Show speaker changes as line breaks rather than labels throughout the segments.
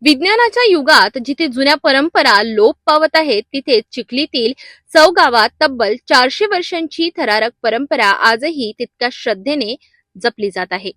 विज्ञानाच्या युगात जिथे जुन्या परंपरा लोप पावत आहेत, तिथे चिखलीतील चौ गावात तब्बल 400 वर्षांची थरारक परंपरा आजही तितक्या श्रद्धेने जपली जात आहे।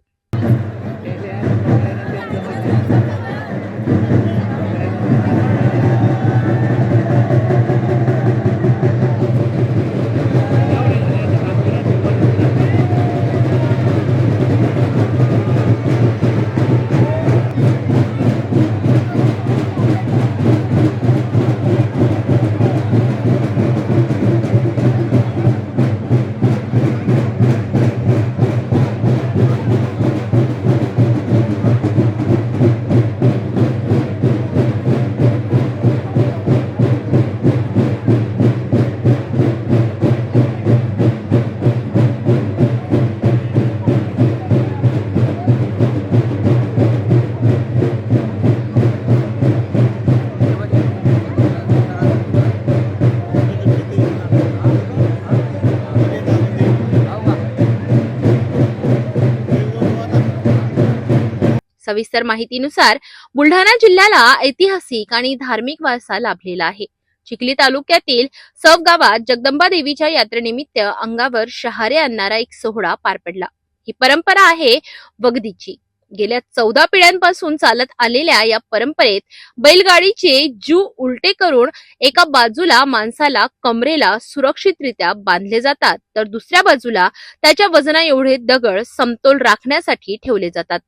सविस्तर माहितीनुसार बुलढाणा जिल्ह्याला ऐतिहासिक आणि धार्मिक वारसा लाभलेला आहे। चिखली तालुक्यातील सव गावात जगदंबा देवीच्या यात्रेनिमित्त अंगावर शहारे आणणारा एक सोहळा पार पडला। ही परंपरा आहे वगदीची। गेल्या 14 पिढ्यांपासून चालत आलेल्या या परंपरेत बैलगाडीचे जू उलटे करून एका बाजूला माणसाला कमरेला सुरक्षितरित्या बांधले जातात, तर दुसऱ्या बाजूला त्याच्या वजना एवढे दगड समतोल राखण्यासाठी ठेवले जातात।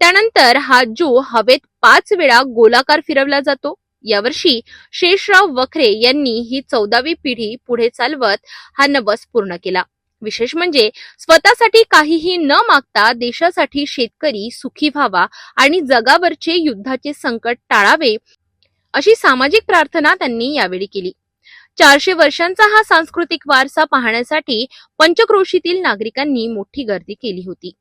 त्यानंतर हा जू हवेत 5 वेळा गोलाकार फिरवला जातो। यावर्षी शेषराव वखरे यांनी ही 14वी पिढी पुढे चालवत हा नवस पूर्ण केला। विशेष म्हणजे स्वतःसाठी काहीही न मागता देशासाठी शेतकरी सुखी व्हावा आणि जगावरचे युद्धाचे संकट टाळावे अशी सामाजिक प्रार्थना त्यांनी यावेळी केली। 400 वर्षांचा हा सांस्कृतिक वारसा पाहण्यासाठी पंचक्रोशीतील नागरिकांनी मोठी गर्दी केली होती।